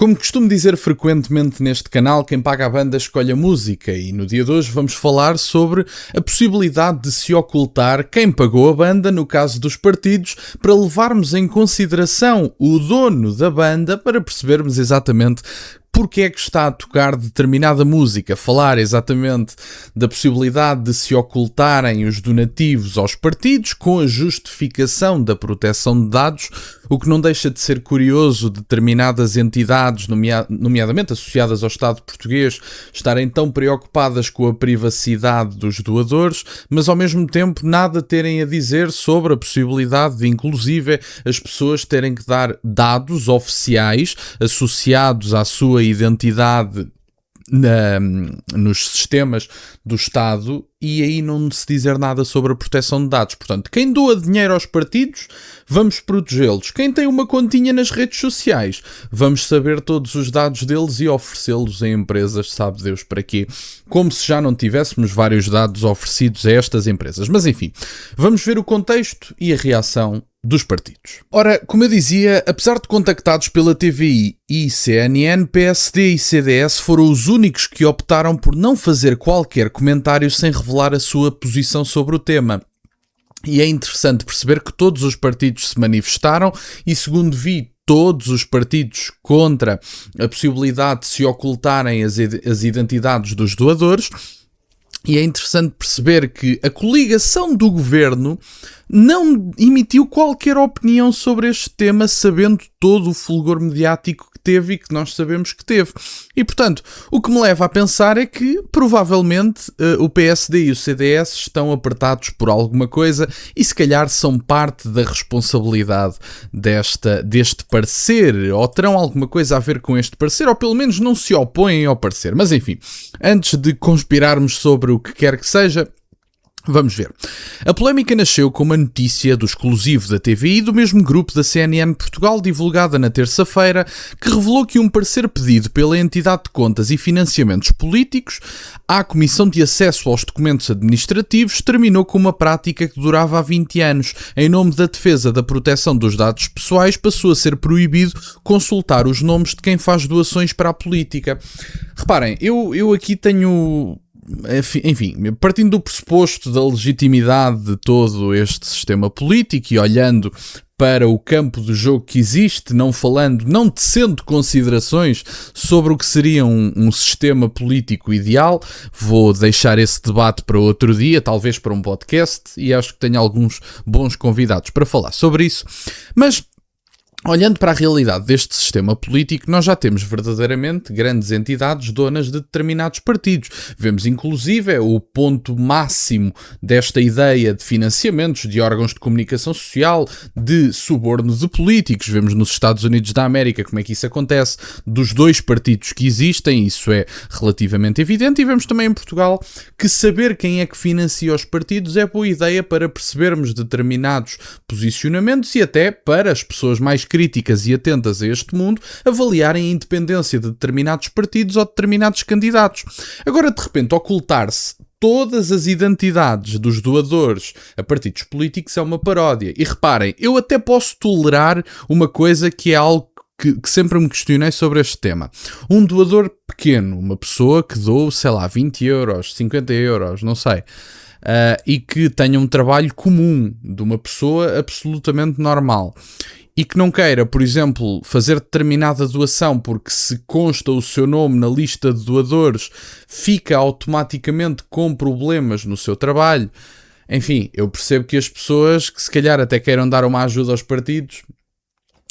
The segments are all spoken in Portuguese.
Como costumo dizer frequentemente neste canal, quem paga a banda escolhe a música, e no dia de hoje vamos falar sobre a possibilidade de se ocultar quem pagou a banda, no caso dos partidos, para levarmos em consideração o dono da banda para percebermos exatamente porque é que está a tocar determinada música, falar exatamente da possibilidade de se ocultarem os donativos aos partidos com a justificação da proteção de dados, o que não deixa de ser curioso determinadas entidades, nomeadamente associadas ao Estado português, estarem tão preocupadas com a privacidade dos doadores, mas ao mesmo tempo nada terem a dizer sobre a possibilidade de, inclusive, as pessoas terem que dar dados oficiais associados à sua identidade nos sistemas do Estado, e aí não se dizer nada sobre a proteção de dados. Portanto, quem doa dinheiro aos partidos, vamos protegê-los. Quem tem uma continha nas redes sociais, vamos saber todos os dados deles e oferecê-los a empresas, sabe Deus para quê. Como se já não tivéssemos vários dados oferecidos a estas empresas. Mas enfim, vamos ver o contexto e a reação dos partidos. Ora, como eu dizia, apesar de contactados pela TVI e CNN, PSD e CDS foram os únicos que optaram por não fazer qualquer comentário sem revelar a sua posição sobre o tema. E é interessante perceber que todos os partidos se manifestaram e, segundo vi, todos os partidos contra a possibilidade de se ocultarem as identidades dos doadores. E é interessante perceber que a coligação do governo não emitiu qualquer opinião sobre este tema, sabendo todo o fulgor mediático que teve e que nós sabemos que teve. E, portanto, o que me leva a pensar é que, provavelmente, o PSD e o CDS estão apertados por alguma coisa e, se calhar, são parte da responsabilidade deste parecer, ou terão alguma coisa a ver com este parecer, ou pelo menos não se opõem ao parecer. Mas, enfim, antes de conspirarmos sobre o que quer que seja, vamos ver. A polémica nasceu com uma notícia do exclusivo da TVI do mesmo grupo da CNN Portugal, divulgada na terça-feira, que revelou que um parecer pedido pela entidade de contas e financiamentos políticos à Comissão de Acesso aos Documentos Administrativos terminou com uma prática que durava há 20 anos. Em nome da defesa da proteção dos dados pessoais, passou a ser proibido consultar os nomes de quem faz doações para a política. Reparem, eu aqui tenho... Enfim, partindo do pressuposto da legitimidade de todo este sistema político e olhando para o campo do jogo que existe, não tecendo considerações sobre o que seria um sistema político ideal, vou deixar esse debate para outro dia, talvez para um podcast, e acho que tenho alguns bons convidados para falar sobre isso, mas... olhando para a realidade deste sistema político, nós já temos verdadeiramente grandes entidades donas de determinados partidos. Vemos inclusive o ponto máximo desta ideia de financiamentos de órgãos de comunicação social, de suborno de políticos. Vemos nos Estados Unidos da América como é que isso acontece, dos dois partidos que existem, isso é relativamente evidente, e vemos também em Portugal que saber quem é que financia os partidos é boa ideia para percebermos determinados posicionamentos e até para as pessoas mais críticas e atentas a este mundo avaliarem a independência de determinados partidos ou determinados candidatos. Agora, de repente, ocultar-se todas as identidades dos doadores a partidos políticos é uma paródia. E reparem, eu até posso tolerar uma coisa que é algo que sempre me questionei sobre este tema. Um doador pequeno, uma pessoa que doou, sei lá, 20 euros, 50 euros, não sei... e que tenha um trabalho comum de uma pessoa absolutamente normal e que não queira, por exemplo, fazer determinada doação porque se consta o seu nome na lista de doadores, fica automaticamente com problemas no seu trabalho. Enfim, eu percebo que as pessoas que se calhar até queiram dar uma ajuda aos partidos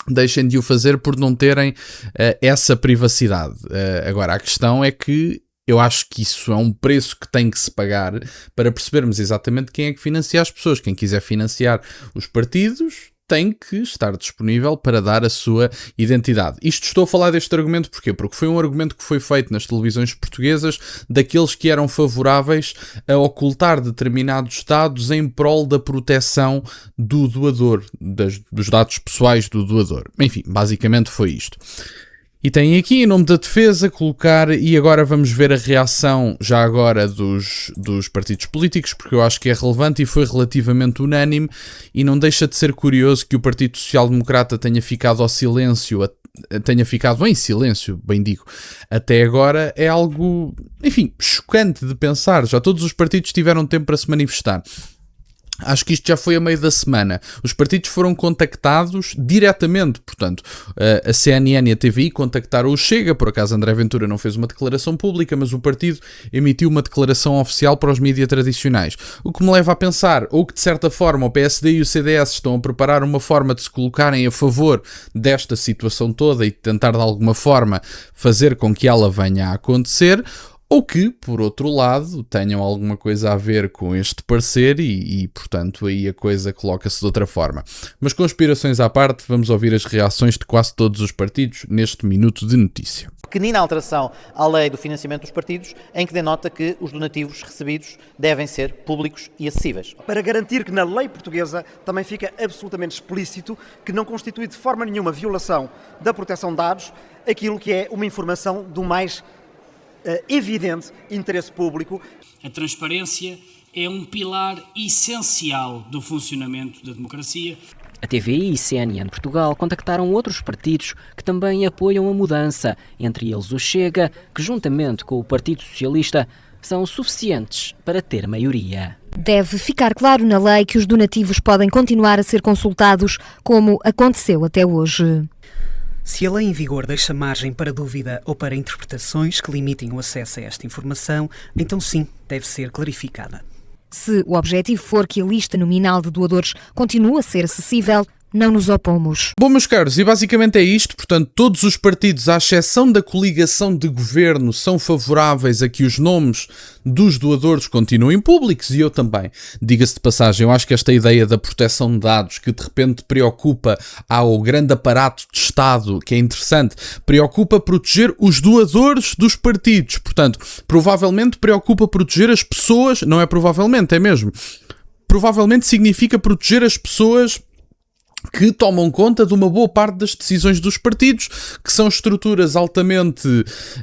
deixem de o fazer por não terem essa privacidade. Agora, a questão é que eu acho que isso é um preço que tem que se pagar para percebermos exatamente quem é que financia as pessoas. Quem quiser financiar os partidos tem que estar disponível para dar a sua identidade. Estou a falar deste argumento porquê? Porque foi um argumento que foi feito nas televisões portuguesas daqueles que eram favoráveis a ocultar determinados dados em prol da proteção do doador, dos dados pessoais do doador. Enfim, basicamente foi isto. E tem aqui, em nome da defesa, colocar, e agora vamos ver a reação já agora dos partidos políticos, porque eu acho que é relevante e foi relativamente unânime, e não deixa de ser curioso que o Partido Social Democrata tenha ficado em silêncio, bem digo, até agora. É algo, enfim, chocante de pensar. Já todos os partidos tiveram tempo para se manifestar. Acho que isto já foi a meio da semana. Os partidos foram contactados diretamente, portanto, a CNN e a TVI contactaram o Chega. Por acaso André Ventura não fez uma declaração pública, mas o partido emitiu uma declaração oficial para os mídias tradicionais. O que me leva a pensar, ou que de certa forma o PSD e o CDS estão a preparar uma forma de se colocarem a favor desta situação toda e tentar de alguma forma fazer com que ela venha a acontecer, ou que, por outro lado, tenham alguma coisa a ver com este parecer e portanto, aí a coisa coloca-se de outra forma. Mas conspirações à parte, vamos ouvir as reações de quase todos os partidos neste Minuto de Notícia. Pequenina alteração à lei do financiamento dos partidos, em que denota que os donativos recebidos devem ser públicos e acessíveis. Para garantir que na lei portuguesa também fica absolutamente explícito que não constitui de forma nenhuma violação da proteção de dados aquilo que é uma informação do mais evidente interesse público. A transparência é um pilar essencial do funcionamento da democracia. A TVI e CNN Portugal contactaram outros partidos que também apoiam a mudança, entre eles o Chega, que juntamente com o Partido Socialista são suficientes para ter maioria. Deve ficar claro na lei que os donativos podem continuar a ser consultados, como aconteceu até hoje. Se a lei em vigor deixa margem para dúvida ou para interpretações que limitem o acesso a esta informação, então sim, deve ser clarificada. Se o objetivo for que a lista nominal de doadores continue a ser acessível, não nos opomos. Bom, meus caros, e basicamente é isto. Portanto, todos os partidos, à exceção da coligação de governo, são favoráveis a que os nomes dos doadores continuem públicos, e eu também. Diga-se de passagem, eu acho que esta ideia da proteção de dados, que de repente preocupa ao grande aparato de Estado, que é interessante, preocupa proteger os doadores dos partidos. Portanto, provavelmente preocupa proteger as pessoas, não é provavelmente, é mesmo. Provavelmente significa proteger as pessoas que tomam conta de uma boa parte das decisões dos partidos, que são estruturas altamente,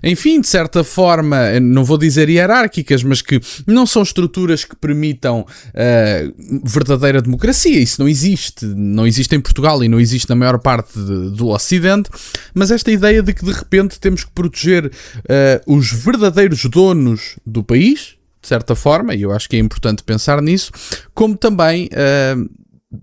enfim, de certa forma, não vou dizer hierárquicas, mas que não são estruturas que permitam verdadeira democracia. Isso não existe em Portugal e não existe na maior parte do Ocidente, mas esta ideia de que de repente temos que proteger os verdadeiros donos do país, de certa forma, e eu acho que é importante pensar nisso, como também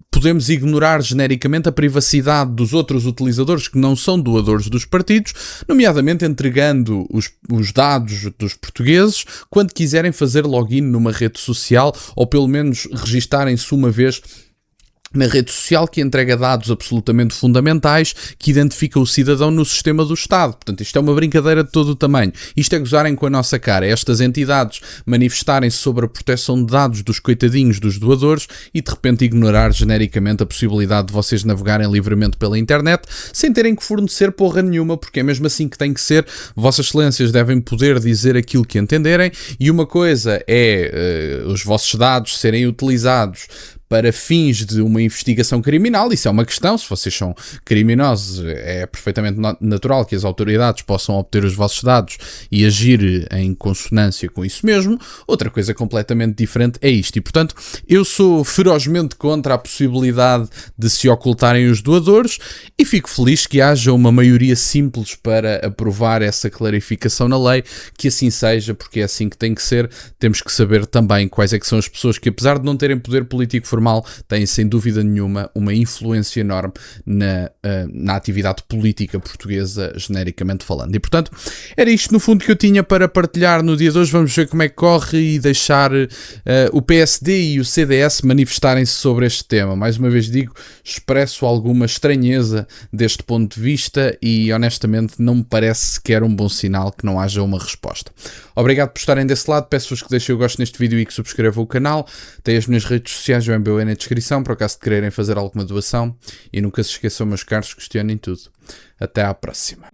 podemos ignorar genericamente a privacidade dos outros utilizadores que não são doadores dos partidos, nomeadamente entregando os dados dos portugueses quando quiserem fazer login numa rede social, ou pelo menos registarem-se uma vez na rede social, que entrega dados absolutamente fundamentais que identifica o cidadão no sistema do Estado. Portanto, isto é uma brincadeira de todo o tamanho. Isto é gozarem com a nossa cara. Estas entidades manifestarem-se sobre a proteção de dados dos coitadinhos dos doadores e de repente ignorar genericamente a possibilidade de vocês navegarem livremente pela internet sem terem que fornecer porra nenhuma, porque é mesmo assim que tem que ser. Vossas Excelências devem poder dizer aquilo que entenderem, e uma coisa é os vossos dados serem utilizados para fins de uma investigação criminal. Isso é uma questão. Se vocês são criminosos, é perfeitamente natural que as autoridades possam obter os vossos dados e agir em consonância com isso mesmo. Outra coisa completamente diferente é isto. E, portanto, eu sou ferozmente contra a possibilidade de se ocultarem os doadores e fico feliz que haja uma maioria simples para aprovar essa clarificação na lei, que assim seja, porque é assim que tem que ser. Temos que saber também quais é que são as pessoas que, apesar de não terem poder político formal, têm sem dúvida nenhuma uma influência enorme na atividade política portuguesa, genericamente falando. E portanto, era isto no fundo que eu tinha para partilhar no dia de hoje. Vamos ver como é que corre e deixar o PSD e o CDS manifestarem-se sobre este tema. Mais uma vez digo, expresso alguma estranheza deste ponto de vista e honestamente não me parece sequer um bom sinal que não haja uma resposta. Obrigado por estarem desse lado, peço-vos que deixem o gosto neste vídeo e que subscrevam o canal. Tem as minhas redes sociais, o MBA na descrição, por acaso de quererem fazer alguma doação. E nunca se esqueçam, meus caros, questionem tudo. Até à próxima.